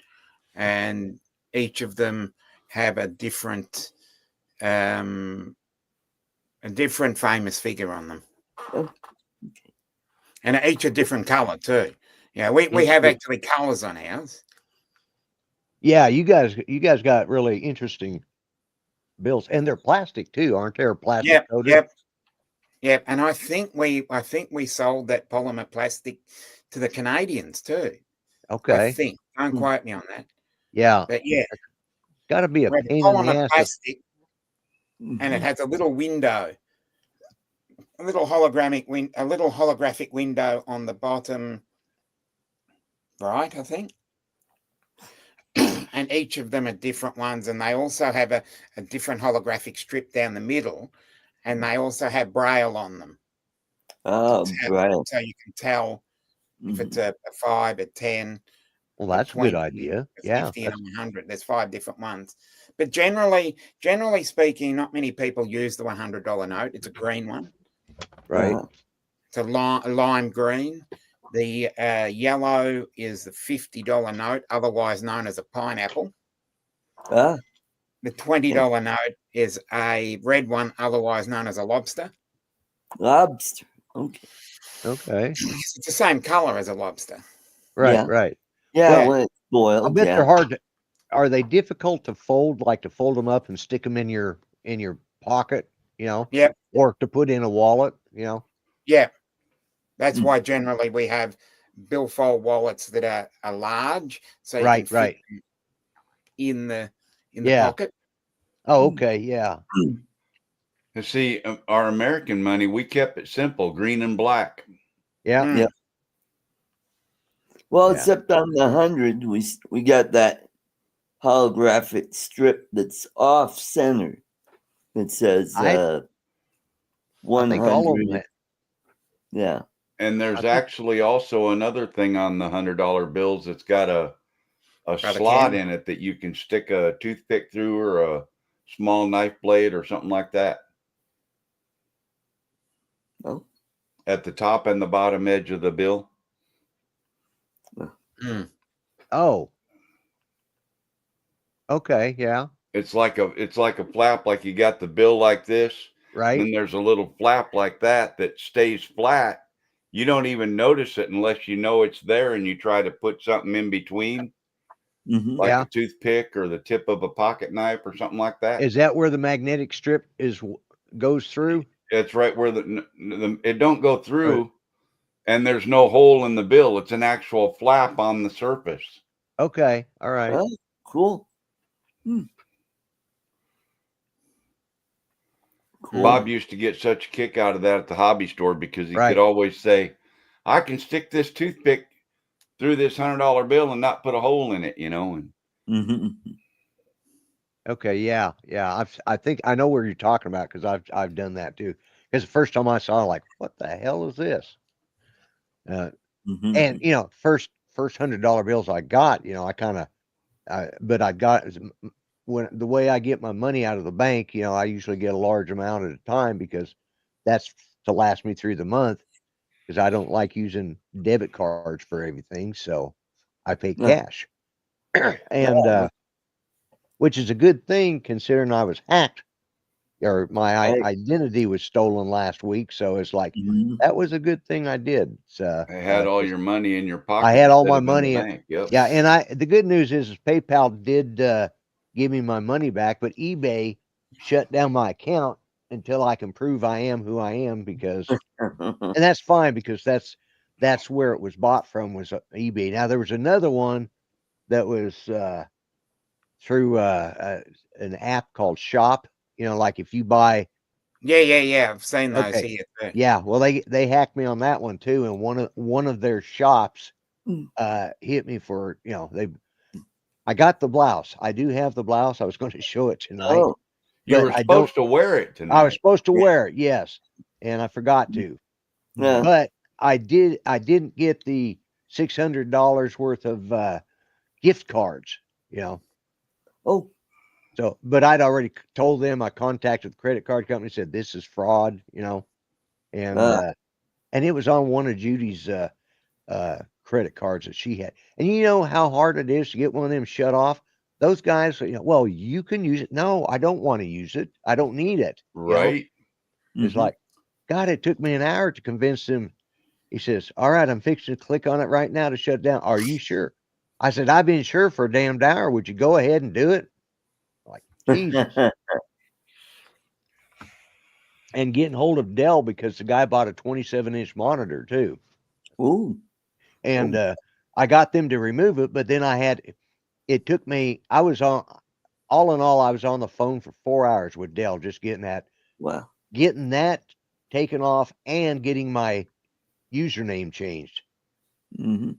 And each of them have a different famous figure on them. Oh, And each a different color too. Yeah, we have actually colors on ours. Yeah, you guys got really interesting bills, and they're plastic too, aren't they? Or plastic coated? Yep. And I think we sold that polymer plastic to the Canadians too. Okay. I think. Don't quote me on that. Yeah. But yeah, Got to be a we have pain in the polymer ass. plastic, and it has a little window, a little holographic window on the bottom right, I think. And each of them are different ones, and they also have a different holographic strip down the middle, and they also have braille on them. Oh, braille. So you can tell if it's a 5, a 10, Well, that's a good 20, idea. a Yeah. 50 and a 100. There's 5 different ones. But generally speaking, not many people use the $100 note. It's a green one. Right. It's a lime green. The yellow is the $50 note, otherwise known as a pineapple. Ah, The $20 note is a red one, otherwise known as a lobster. lobster. Okay. Okay. It's the same color as a lobster. Right. Yeah. Right. Yeah, Well, when it's I boiled. bet Yeah. they're hard to. Are they difficult to fold? Like to fold them up and stick them in your pocket, Yep. or to put in a wallet, Yeah. That's why generally we have billfold wallets that are large, so you can Right. fit Right. them in the Yeah. pocket. Oh, okay. Yeah. And see, our American money, we kept it simple, green and black. Yeah. Mm. Yeah. Well, Yeah. except on the 100, we got that holographic strip that's off center that says I think all of 100. them. Yeah. And there's I think- actually also another thing on the $100 bills that's got a Got a slot can. in it that you can stick a toothpick through or a small knife blade or something like that. Oh. At the top and the bottom edge of the bill. Mm. Oh. Okay. Yeah. It's like a flap, like you got the bill like this. Right. Then there's a little flap like that stays flat. You don't even notice it unless you know it's there and you try to put something in between, Mm-hmm. like Yeah. a toothpick or the tip of a pocket knife or something like that. Is that where the magnetic strip goes through? It's right where it don't go through, and there's no hole in the bill. It's an actual flap on the surface. Okay. All right. Oh, cool. Cool. Bob used to get such a kick out of that at the hobby store because he Right. could always say, I can stick this toothpick through this $100 bill and not put a hole in it, And Mm-hmm. Okay. Yeah. Yeah. I think I know where you're talking about because I've done that too. Because the first time I saw it, like, what the hell is this? Mm-hmm. And first $100 bills I got, but I got when the way I get my money out of the bank, I usually get a large amount at a time because that's to last me through the month because I don't like using debit cards for everything. So I pay Yeah. cash. And which is a good thing considering I was hacked or my Right. identity was stolen last week. So it's like Mhm. that was a good thing I did. So they had all your money in your pocket. I had all instead my of in the money. bank. Yep. Yeah, and the good news is PayPal did give me my money back, but eBay shut down my account until I can prove I am who I am because, and that's fine because that's where it was bought from was eBay. Now there was another one that was through an app called Shop. Like if you buy. Yeah. I've seen those Okay. here too. Yeah, well they hacked me on that one too, and one of their shops hit me for I got the blouse. I do have the blouse. I was going to show it tonight. Oh, You but were I supposed to wear it tonight. I was supposed to wear it, yes, and I forgot to. yeah. But I didn't get the $600 worth of gift cards. Oh, So, but I'd already told them. I contacted the credit card company. Said this is fraud. And it was on one of Judy's credit cards that she had. And you know how hard it is to get one of them shut off? Those guys, well, you can use it. No, I don't want to use it. I don't need it. right. It's mhm. like, God, it took me an hour to convince him. He says, all right, I'm fixing to click on it right now to shut it down. Are you sure? I said, I've been sure for a damned hour. Would you go ahead and do it? Like, Jesus. And getting hold of Dell because the guy bought a 27-inch monitor too. Ooh. And I got them to remove it, but then it took me, I was on, all in all, I was on the phone for 4 hours with Dell, just getting that taken off and getting my username changed. Mm-hmm.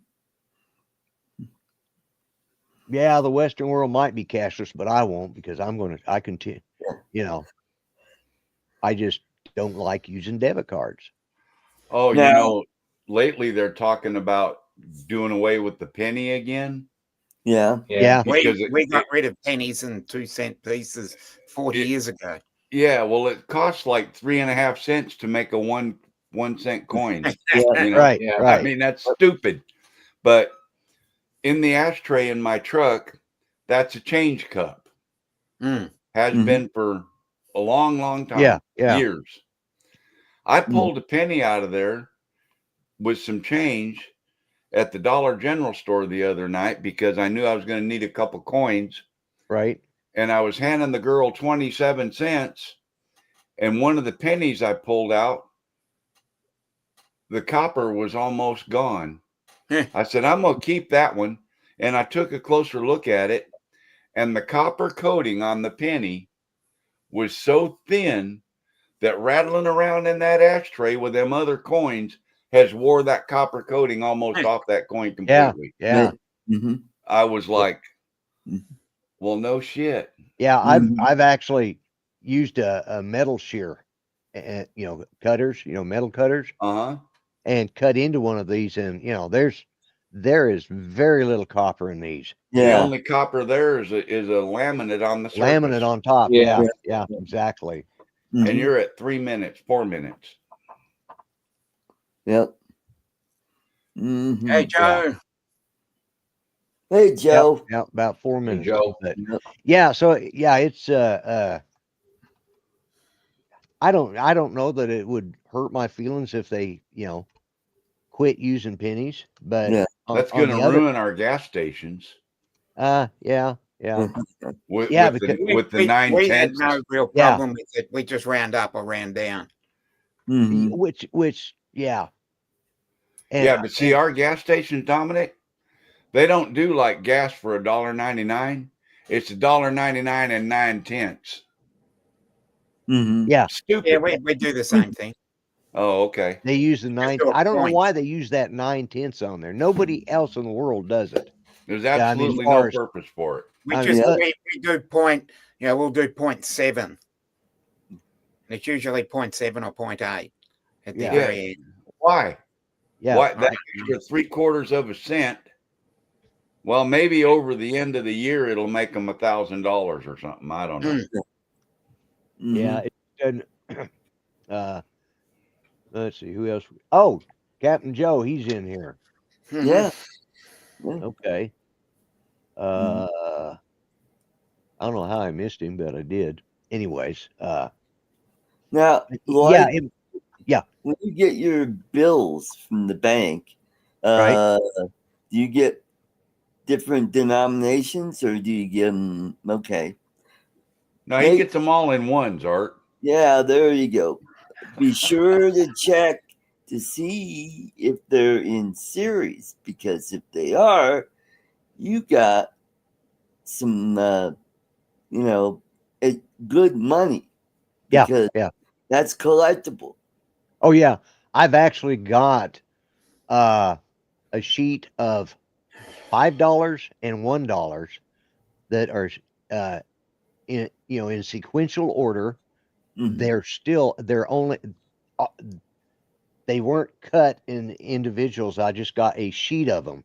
Yeah, the Western world might be cashless, but I won't because I continue, I just don't like using debit cards. Oh, Now- lately they're talking about doing away with the penny again. Yeah. Yeah. Because We got rid of pennies and 2-cent pieces 40 years ago. Yeah, well, it costs like 3.5 cents to make a 1 cent coin. Yeah. You know, Right. Yeah. Right. I mean, that's stupid. But in the ashtray in my truck, that's a change cup. Mm. Has Mhm. been for a long, long time. Yeah. Yeah. Years. I pulled a penny out of there with some change at the Dollar General store the other night because I knew I was going to need a couple coins. Right. And I was handing the girl 27 cents. And one of the pennies I pulled out, the copper was almost gone. I said, I'm going to keep that one. And I took a closer look at it. And the copper coating on the penny was so thin that rattling around in that ashtray with them other coins has wore that copper coating almost off that coin Yeah. completely. Yeah. Mm-hmm. I was like, well, no shit. Yeah. Mhm. I've actually used a metal shear, and cutters, metal cutters, Uh-huh. and cut into one of these, and there is very little copper in these. The Yeah. only copper there is a laminate on the surface. Laminate on top. Yeah. Yeah. Exactly. And Mhm. you're at 3 minutes, 4 minutes. Yep. Mhm. Hey, Joe. Hey, Yep, Joe. yep, about 4 Hey, minutes. Joe. But Yep. yeah, so yeah, it's I don't know that it would hurt my feelings if they, quit using pennies, but Yeah. That's on going to the other, ruin our gas stations yeah, yeah, with, yeah, with because the with the 9 we had tenths. no real Yeah. problem with it. We just round up or round down. Mhm. which yeah, and Yeah, but see, our gas stations, Dominic, they don't do like gas for $1.99. It's $1.99 and 9 tenths. Mhm. yeah, Stupid. Yeah, we do the same thing. Oh, okay. they use the 9. do a I don't know point. why they use that 9/10 on there. Nobody else in the world does it. There's I mean, as absolutely far no as- purpose for it. We I just mean, we do point. We'll do 0.7. It's usually 0.7 or 0.8 at the Yeah. very end. Why? Yeah, Why that extra 3/4 cent? Well, maybe over the end of the year it'll make them $1,000 or something. I don't know. yeah. Mhm. It doesn't. Let's see who else. Oh, Captain Joe, he's in here. Yeah. Okay. Mhm. I don't know how I missed him, but I did. Anyways, Now, yeah, Lloyd, when you get your bills from the bank, right. do you get different denominations or do you get them? Okay. No, Hey. he gets them all in ones, Art. Yeah, there you go. Be sure to check to see if they're in series, because if they are, you got some, good money. Yeah, Because yeah. that's collectible. Oh yeah, I've actually got a sheet of $5 and $1 that are in sequential order. Mhm. They're only they weren't cut in individuals. I just got a sheet of them,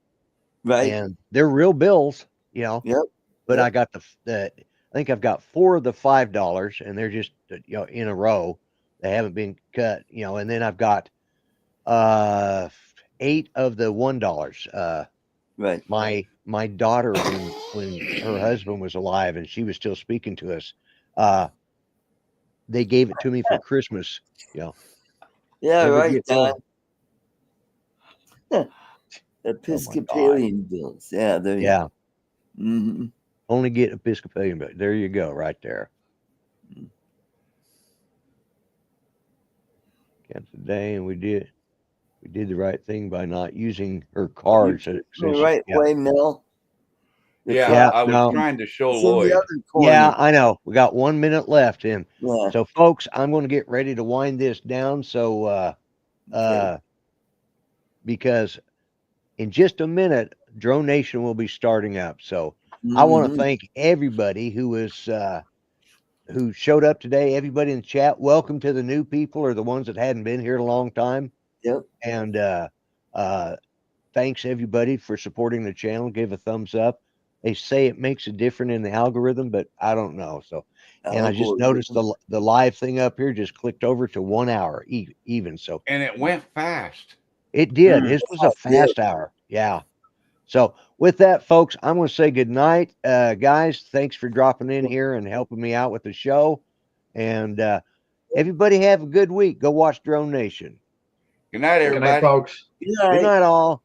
Right? and they're real bills, Yep. But Yep. I got I think I've got 4 of the $5, and they're just in a row. They haven't been cut, and then I've got 8 of the $1. Right. My daughter, when her husband was alive and she was still speaking to us, they gave it to me for Christmas. Yeah, Never right, get Don. old. Episcopalian bills. Yeah, there you Yeah. go. Mm-hmm. Only get Episcopalian, but there you go, right there. Kept the day, and we did the right thing by not using her cards. The right way, Mel. Yeah, I was no. trying to show It's in the Lloyd. other corner. Yeah, I know. We got 1 minute left, and Yeah. so folks, I'm going to get ready to wind this down. So, Okay. because in just a minute, Drone Nation will be starting up. So I want to Mhm. thank everybody who showed up today. Everybody in the chat, welcome to the new people or the ones that hadn't been here in a long time. Yep. And thanks everybody for supporting the channel. Give a thumbs up. They say it makes a difference in the algorithm, but I don't know. So, and I just noticed the live thing up here just clicked over to 1 hour even. So And it went fast. it did. Mm, This was a fast hour. Yeah. So with that, folks, I'm going to say good night, guys. Thanks for dropping in here and helping me out with the show. And everybody have a good week. Go watch Drone Nation. Good night, Good night, everybody. folks. Good Good night. night, all.